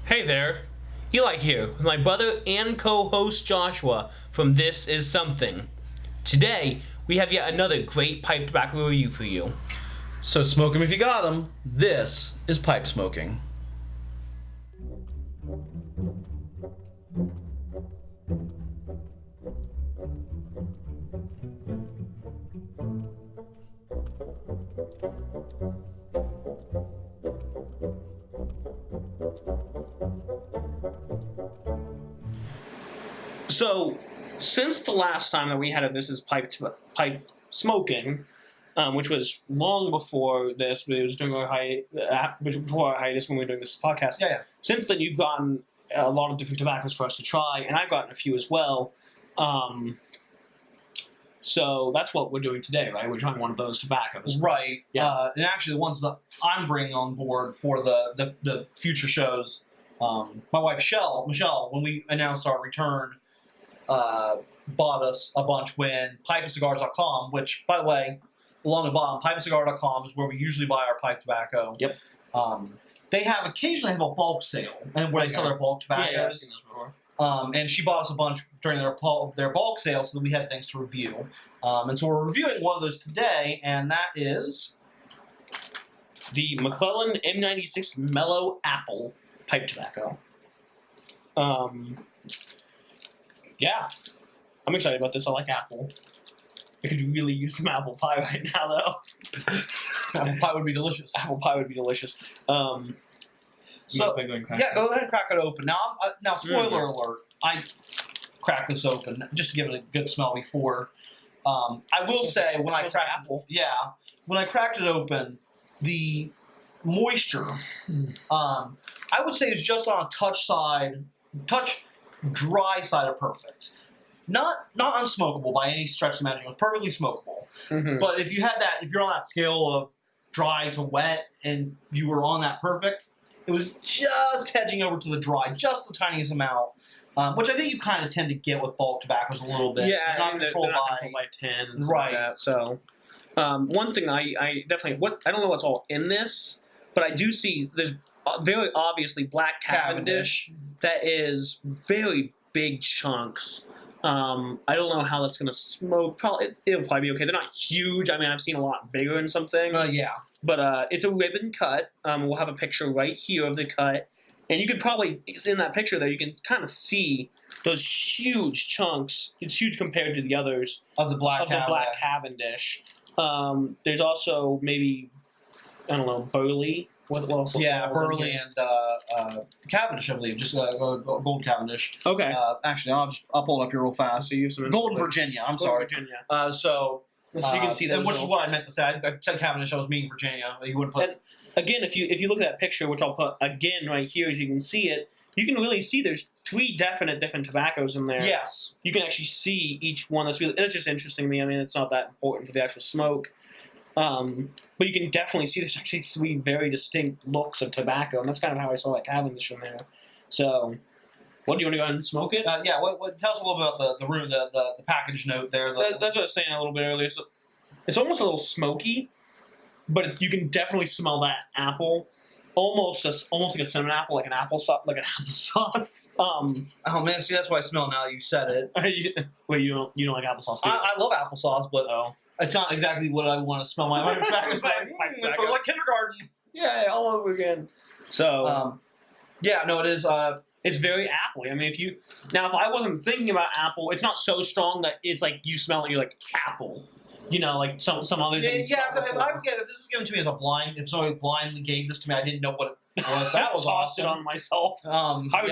Hey there, Eli here with my brother and co-host Joshua from This Is Something. Today, we have yet another great pipe tobacco review for you. So smoke 'em if you got 'em. This is pipe smoking. So, since the last time that we had a This Is Pipe Smoking, which was long before this, but it was during before our hiatus when we were doing this podcast. Yeah. Since then, you've gotten a lot of different tobaccos for us to try, and I've gotten a few as well. So that's what we're doing today, right? We're trying one of those tobaccos. Right. Yeah. And actually, the ones that I'm bringing on board for the future shows, my wife Michelle, when we announced our return, bought us a bunch when pipeandcigars.com, which, by the way, along the bottom, pipeandcigar.com is where we usually buy our pipe tobacco. Yep. They occasionally have a bulk sale, and where they sell their bulk tobaccos. Yeah, I've seen those before. And she bought us a bunch during their bulk sale so that we had things to review. And so we're reviewing one of those today, and that is The McLelland's M96 Mellow Apple pipe tobacco. Yeah, I'm excited about this. I like apple. I could really use some apple pie right now, though. apple pie would be delicious. Apple pie would be delicious. So go ahead and crack it open. Now, spoiler alert. I cracked this open just to give it a good smell before. I will say when I cracked it open, the moisture, I would say is just on a touch dry side of perfect. Not unsmokable by any stretch of the imagination. It was perfectly smokable. Mm-hmm. But if you're on that scale of dry to wet and you were on that perfect, it was just hedging over to the dry, just the tiniest amount, which I think you kind of tend to get with bulk tobaccos a little bit. Yeah, they're not controlled by 10 and stuff right. like that. So, one thing I definitely I don't know what's all in this, but I do see there's very obviously black Cavendish that is very big chunks. I don't know how that's going to smoke. It'll probably be okay. They're not huge. I mean, I've seen a lot bigger in some things. Yeah. But it's a ribbon cut. We'll have a picture right here of the cut. And you could probably, in that picture there, you can kind of see those huge chunks. It's huge compared to the others. Of the black Cavendish. There's also maybe, I don't know, burley. What else? Burley and Cavendish, I believe. Just gold Cavendish. Okay. Actually, I'll pull it up here real fast. So you some Golden Virginia. I'm sorry. Virginia. So you can see that. Which is what I meant to say. I said Cavendish. I was meaning Virginia. You wouldn't put. And again, if you look at that picture, which I'll put again right here, as you can see it, you can really see there's three different tobaccos in there. Yes. You can actually see each one. It's just interesting to me. I mean, it's not that important for the actual smoke. But you can definitely see there's actually three very distinct looks of tobacco, and that's kind of how I saw that Cavendish in there. So, what do you want to go ahead and smoke it? Tell us a little bit about the room, the package note there. That's what I was saying a little bit earlier. So, it's almost a little smoky, but you can definitely smell that apple, almost like a cinnamon apple, like an applesauce. Oh man, see that's what I smell now that you said it. Wait, you don't like applesauce? Do you? I love applesauce, but it's not exactly what I want to smell. My tobacco smells like kindergarten. Yeah, all over again. So, it is. It's very appley. I mean, if I wasn't thinking about apple, it's not so strong that it's like you smell it, you're like apple. You know, like some others. If this was given to me as a blind, if somebody blindly gave this to me, I didn't know what it was. That was tossed awesome. it on myself. I would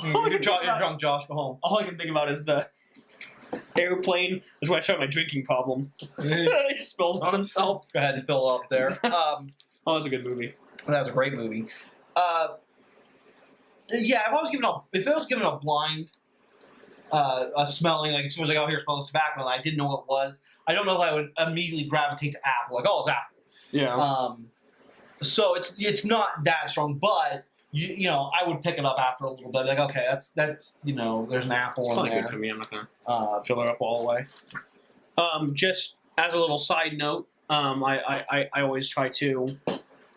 go. You're drunk, Josh. Go home. All I can think about is the airplane. Is where I started my drinking problem. He spills on himself. Go ahead and fill up there. Oh, that's a good movie. That was a great movie. If I was given a blind, a smelling, like as soon as I go here, smell this tobacco, and I didn't know what it was, I don't know if I would immediately gravitate to apple. Like, oh, it's apple. Yeah. So it's not that strong, but I would pick it up after a little bit. Like, okay, that's there's an apple in there. Good for me. I'm not gonna fill it up all the way. Just as a little side note, I always try to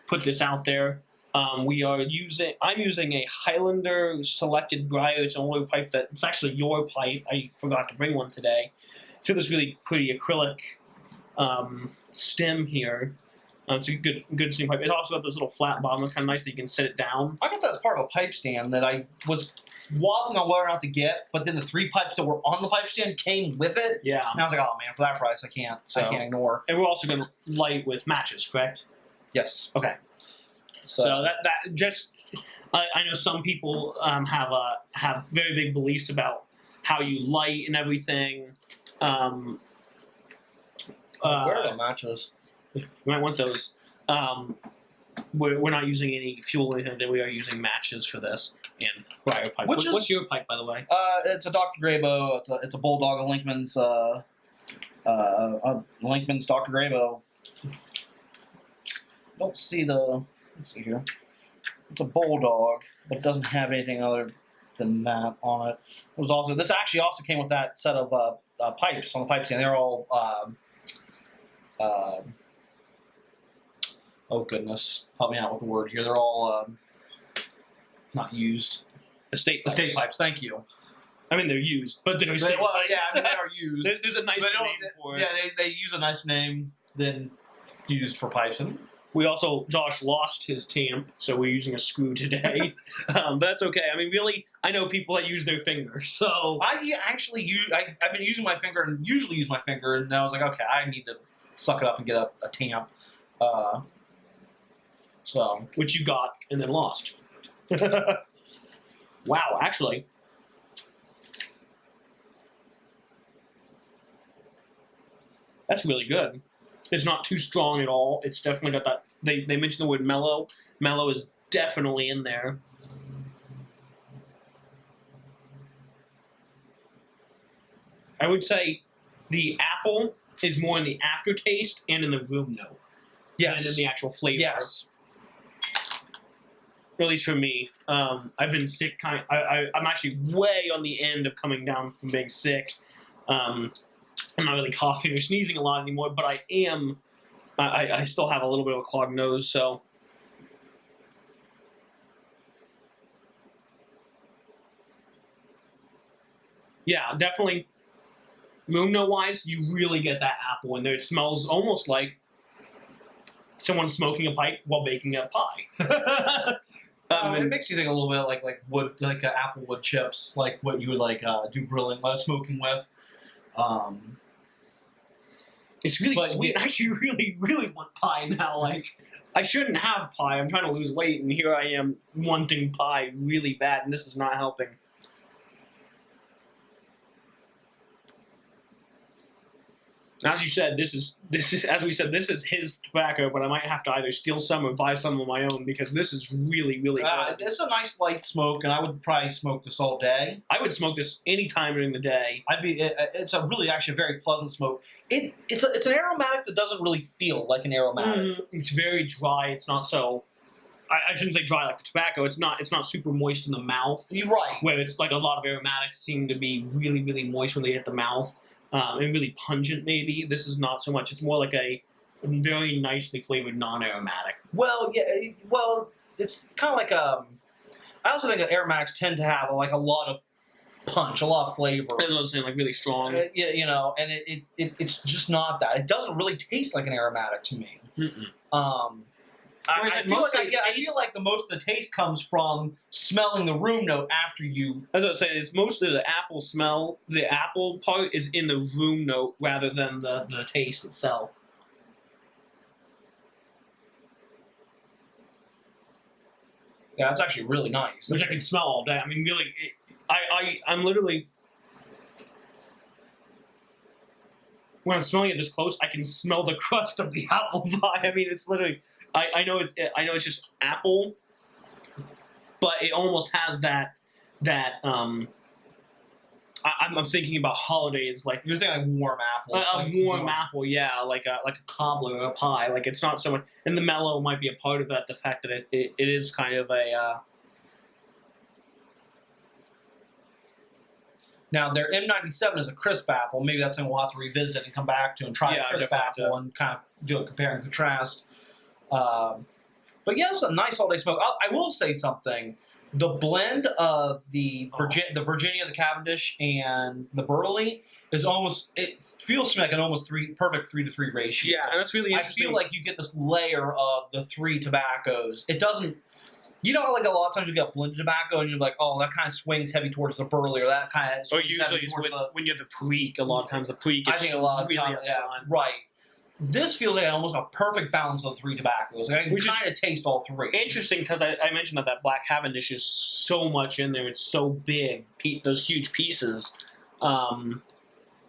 put this out there. I'm using a Highlander selected briar. It's an older pipe it's actually your pipe. I forgot to bring one today. So this really pretty acrylic stem here. It's a good stem pipe. It's also got this little flat bottom, kind of nice that you can sit it down. I got that as part of a pipe stand that I was waffling on whether or not to get, but then the 3 pipes that were on the pipe stand came with it. Yeah. And I was like, oh man, for that price, I can't ignore. And we're also going to light with matches, correct? Yes. Okay. So that just I know some people have very big beliefs about how you light and everything. Where are the matches? You might want those. We're not using any fuel or anything. We are using matches for this and briar pipe. What's your pipe, by the way? It's a Dr. Graybo. It's a Bulldog, a Linkman's Dr. Graybo. Don't see the. Let's see here. It's a Bulldog, but it doesn't have anything other than that on it. It was also this actually also came with that set of pipes on the pipe stand. They're all. Oh goodness, help me out with the word here. They're all not used. Estate pipes. Thank you. I mean, they're used, but they're estate well, pipes. yeah, I mean, they are used. There's a nice name for it. Yeah, they use a nice name than used for pipes. We also, Josh lost his tamp, so we're using a screw today. But that's okay. I mean, really, I know people that use their finger, so... I've been using my finger and usually use my finger, and I was like, okay, I need to suck it up and get a tamp. Which you got and then lost. Wow, actually... That's really good. It's not too strong at all. It's definitely got that. They mentioned the word mellow. Mellow is definitely in there. I would say the apple is more in the aftertaste and in the room note. Yes. Than in the actual flavor. Yes. Or at least for me. I've been sick. I'm actually way on the end of coming down from being sick. I'm not really coughing or sneezing a lot anymore, but I am. I still have a little bit of a clogged nose, so. Yeah, definitely. Room note wise, you really get that apple in there. It smells almost like someone smoking a pipe while baking a pie. It makes you think a little bit like wood, like apple wood chips, like what you would do grilling, smoking with. It's really sweet. I actually really want pie now. Like, I shouldn't have pie. I'm trying to lose weight, and here I am wanting pie really bad, and this is not helping. As you said, this is as we said, this is his tobacco, but I might have to either steal some or buy some of my own because this is really good. It's a nice light smoke, and I would probably smoke this all day. I would smoke this any time during the day. It's a really actually very pleasant smoke. It's an aromatic that doesn't really feel like an aromatic. It's very dry. It's not so. I shouldn't say dry like the tobacco. It's not super moist in the mouth. You're right. Where it's like a lot of aromatics seem to be really moist when they hit the mouth. And really pungent, maybe. This is not so much. It's more like a very nicely flavored non-aromatic. Well, yeah. Well, it's kind of like I also think that aromatics tend to have like a lot of punch, a lot of flavor. That's what I was saying, like really strong. Yeah, you know, and it's just not that. It doesn't really taste like an aromatic to me. I feel like the most of the taste comes from smelling the room note after you. As I was saying, it's most of the apple smell. The apple part is in the room note rather than the taste itself. Yeah, it's actually really nice. Which I can smell all day. I mean, really, I'm literally. When I'm smelling it this close, I can smell the crust of the apple pie. I mean, it's literally. I know it's just apple, but it almost has that. I'm thinking about holidays, like you're thinking like warm apple. Warm apple, yeah, like a cobbler or a pie. Like it's not so much, and the mellow might be a part of that. The fact that it is kind of a. Now, their M97 is a crisp apple. Maybe that's something we'll have to revisit and come back to and try a crisp apple and kind of do a compare and contrast. But But yeah, it's a nice all day smoke. I will say something. The blend of the Virginia, the Cavendish, and the Burley is almost. It feels to me like an almost perfect 3-to-3 ratio. Yeah, and that's really interesting. I feel like you get this layer of the 3 tobaccos. It doesn't. You know, like a lot of times you get blended tobacco, and you're like, oh, that kind of swings heavy towards the Burley, or that kind of. Or usually it's when you have the Puig. A lot of times the Puig. I think a lot of really times, yeah, right. This feels like almost a perfect balance of the 3 tobaccos. Like I can kind of taste all 3. Interesting, because I mentioned that Black Cavendish is so much in there. It's so big, those huge pieces. I'm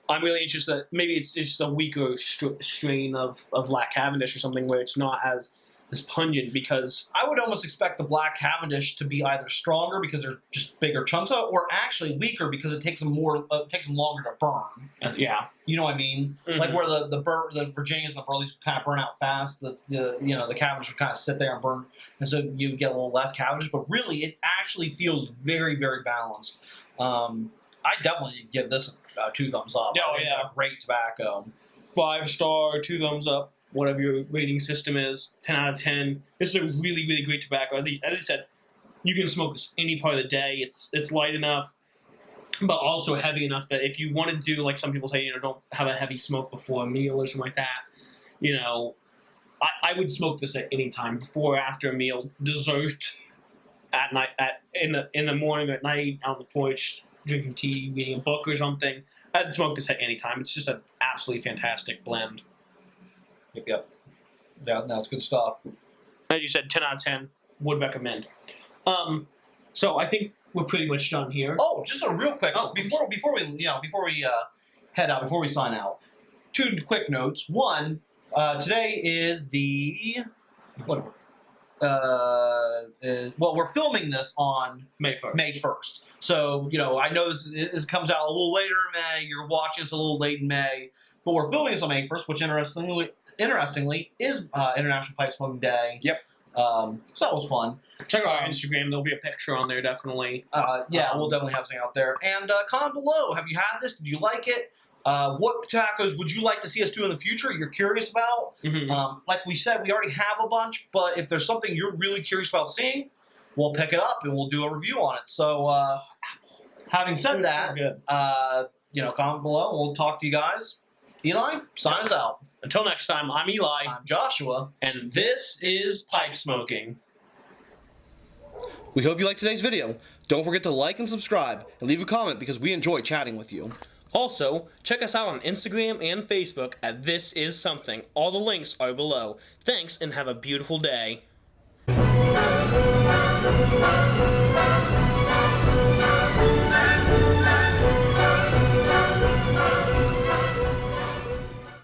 really interested. Maybe it's just a weaker strain of Black Cavendish or something where it's not as pungent, because I would almost expect the Black Cavendish to be either stronger because there's just bigger chunks of it, or actually weaker because it takes them longer to burn. Yeah, you know what I mean. Mm-hmm. Like where the Virginias and the Burleys kind of burn out fast. The Cavendish would kind of sit there and burn, and so you get a little less Cavendish. But really, it actually feels very, very balanced. I definitely give this 2 thumbs up. Oh yeah, it's a great tobacco. 5-star, 2 thumbs up. Whatever your rating system is, 10 out of 10. This is a really, really great tobacco. As I said, you can smoke this any part of the day. It's light enough, but also heavy enough that if you want to do, like some people say, don't have a heavy smoke before a meal or something like that, I would smoke this at any time, before or after a meal, dessert, at night, in the morning, at night, out on the porch, drinking tea, reading a book or something. I'd smoke this at any time. It's just an absolutely fantastic blend. Yep. Yeah, no, it's good stuff. As you said, 10 out of 10. Would recommend. So I think we're pretty much done here. Oh, just a real quick. Before we head out, before we sign out, 2 quick notes. One, today is the we're filming this on May 1st. May 1st. So I know this comes out a little later in May. You're watching this a little late in May, but we're filming this on May 1st, which interestingly is International Pipe Smoking Day. Yep. So that was fun. Check out our Instagram. There'll be a picture on there, definitely. Yeah, we'll definitely have something out there. And comment below. Have you had this? Did you like it? What tobaccos would you like to see us do in the future you're curious about? Mm-hmm. Like we said, we already have a bunch, but if there's something you're really curious about seeing, we'll pick it up and we'll do a review on it. So having said that, comment below and we'll talk to you guys. Eli, sign us out. Until next time, I'm Eli. I'm Joshua. And this is Pipe Smoking. We hope you liked today's video. Don't forget to like and subscribe, and leave a comment because we enjoy chatting with you. Also, check us out on Instagram and Facebook at This Is Something. All the links are below. Thanks, and have a beautiful day.